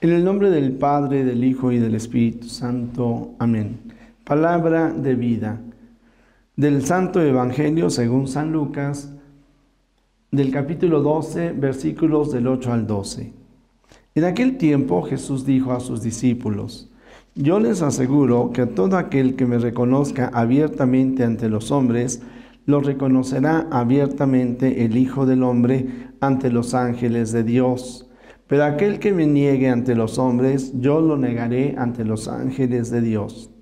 En el nombre del Padre, del Hijo y del Espíritu Santo. Amén. Palabra de vida. Del Santo Evangelio según San Lucas, del capítulo 12, versículos del 8 al 12. En aquel tiempo Jesús dijo a sus discípulos: Yo les aseguro que a todo aquel que me reconozca abiertamente ante los hombres, lo reconocerá abiertamente el Hijo del Hombre ante los ángeles de Dios. Pero aquel que me niegue ante los hombres, yo lo negaré ante los ángeles de Dios.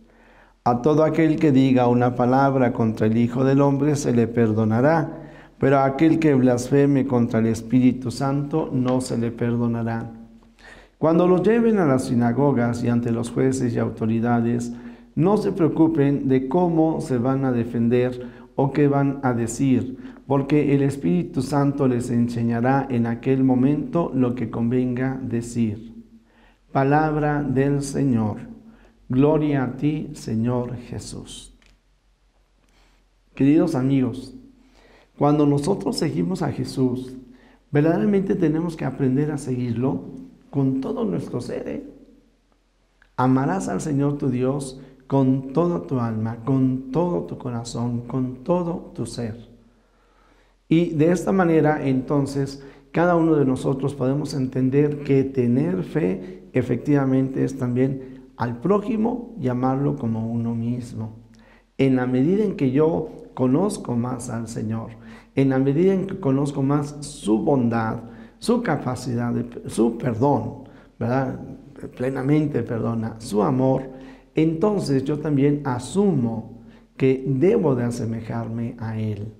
A todo aquel que diga una palabra contra el Hijo del Hombre se le perdonará, pero a aquel que blasfeme contra el Espíritu Santo no se le perdonará. Cuando los lleven a las sinagogas y ante los jueces y autoridades, no se preocupen de cómo se van a defender o qué van a decir, porque el Espíritu Santo les enseñará en aquel momento lo que convenga decir. Palabra del Señor. Gloria a ti, Señor Jesús. Queridos amigos, cuando nosotros seguimos a Jesús, verdaderamente tenemos que aprender a seguirlo con todo nuestro ser. Amarás al Señor tu Dios con toda tu alma, con todo tu corazón, con todo tu ser. Y de esta manera, entonces, cada uno de nosotros podemos entender que tener fe efectivamente es también al prójimo llamarlo como uno mismo. En la medida en que yo conozco más al Señor, en la medida en que conozco más su bondad, su capacidad, su perdón, ¿verdad? Plenamente perdona, su amor, entonces yo también asumo que debo de asemejarme a Él,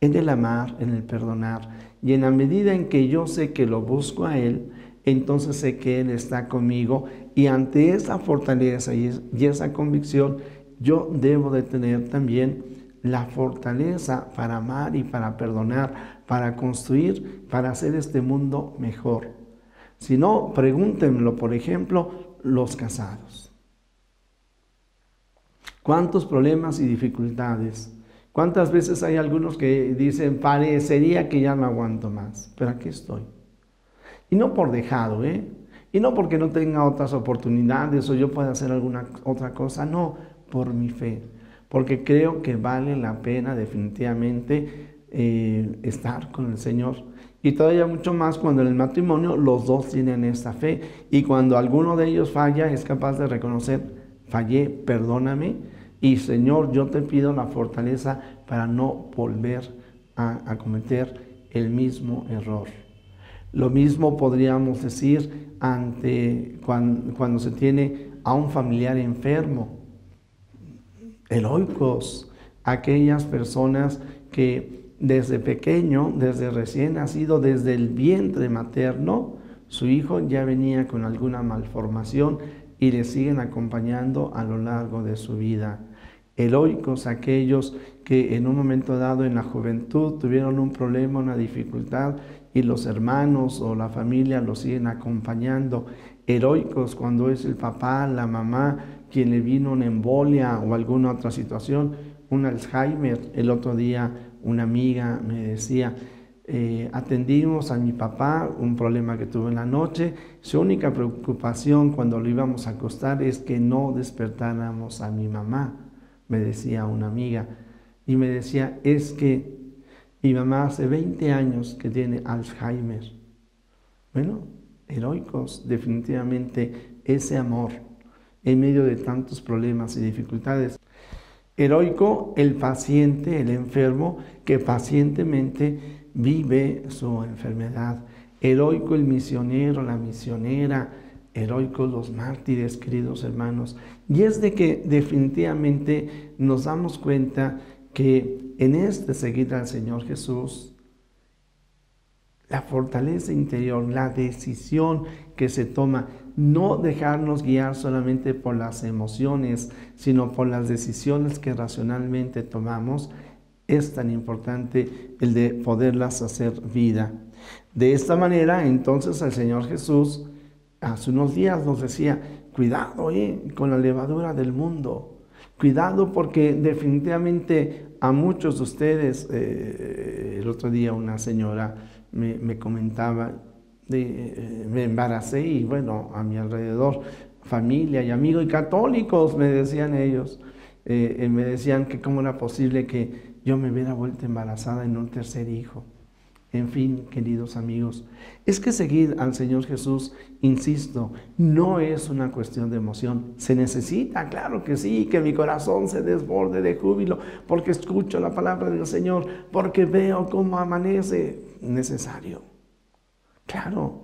en el amar, en el perdonar. Y en la medida en que yo sé que lo busco a Él, entonces sé que Él está conmigo, y ante esa fortaleza y esa convicción, yo debo de tener también la fortaleza para amar y para perdonar, para construir, para hacer este mundo mejor. Si no, pregúntenlo, por ejemplo, los casados. ¿Cuántos problemas y dificultades? ¿Cuántas veces hay algunos que dicen, parecería que ya no aguanto más, pero aquí estoy? Y no por dejado, y no porque no tenga otras oportunidades o yo pueda hacer alguna otra cosa, no, por mi fe, porque creo que vale la pena definitivamente estar con el Señor. Y todavía mucho más cuando en el matrimonio los dos tienen esta fe, y cuando alguno de ellos falla es capaz de reconocer, fallé, perdóname, y Señor, yo te pido la fortaleza para no volver a cometer el mismo error. Lo mismo podríamos decir cuando se tiene a un familiar enfermo. Heroicos, aquellas personas que desde pequeño, desde recién nacido, desde el vientre materno, su hijo ya venía con alguna malformación y le siguen acompañando a lo largo de su vida. Heroicos aquellos que en un momento dado en la juventud tuvieron un problema, una dificultad, y los hermanos o la familia los siguen acompañando. Heroicos cuando es el papá, la mamá, quien le vino una embolia o alguna otra situación, un Alzheimer. El otro día una amiga me decía, atendimos a mi papá, un problema que tuvo en la noche, su única preocupación cuando lo íbamos a acostar es que no despertáramos a mi mamá, me decía una amiga, y me decía, es que mi mamá hace 20 años que tiene Alzheimer. Bueno, heroicos, definitivamente ese amor en medio de tantos problemas y dificultades. Heroico el paciente, el enfermo, que pacientemente vive su enfermedad. Heroico el misionero, la misionera. Heroicos los mártires, queridos hermanos. Y es de que definitivamente nos damos cuenta que en este seguir al Señor Jesús, la fortaleza interior, la decisión que se toma, no dejarnos guiar solamente por las emociones, sino por las decisiones que racionalmente tomamos, es tan importante el de poderlas hacer vida. De esta manera, entonces, el Señor Jesús, hace unos días nos decía, cuidado con la levadura del mundo. Cuidado porque definitivamente a muchos de ustedes, el otro día una señora me comentaba, me embaracé y bueno, a mi alrededor, familia y amigos y católicos, me decían ellos, me decían que cómo era posible que yo me hubiera vuelto embarazada en un tercer hijo. En fin, queridos amigos, es que seguir al Señor Jesús, insisto, no es una cuestión de emoción. Se necesita, claro que sí, que mi corazón se desborde de júbilo porque escucho la palabra del Señor, porque veo cómo amanece. Necesario, claro,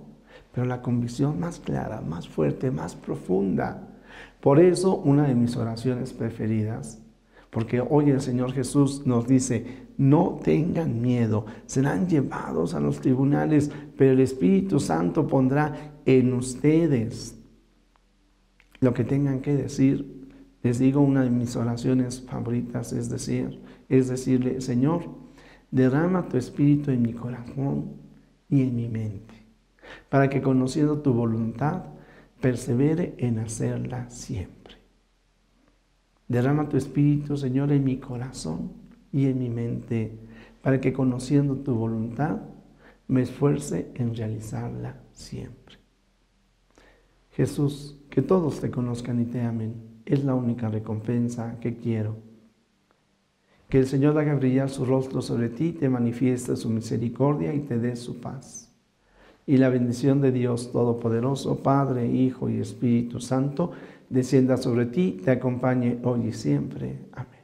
pero la convicción más clara, más fuerte, más profunda. Por eso, una de mis oraciones preferidas, porque hoy el Señor Jesús nos dice, no tengan miedo, serán llevados a los tribunales, pero el Espíritu Santo pondrá en ustedes lo que tengan que decir. Les digo, una de mis oraciones favoritas es decirle, Señor, derrama tu Espíritu en mi corazón y en mi mente, para que conociendo tu voluntad, persevere en hacerla siempre. Derrama tu Espíritu, Señor, en mi corazón y en mi mente, para que conociendo tu voluntad, me esfuerce en realizarla siempre. Jesús, que todos te conozcan y te amen, es la única recompensa que quiero. Que el Señor haga brillar su rostro sobre ti, te manifieste su misericordia y te dé su paz. Y la bendición de Dios Todopoderoso, Padre, Hijo y Espíritu Santo, descienda sobre ti, te acompañe hoy y siempre. Amén.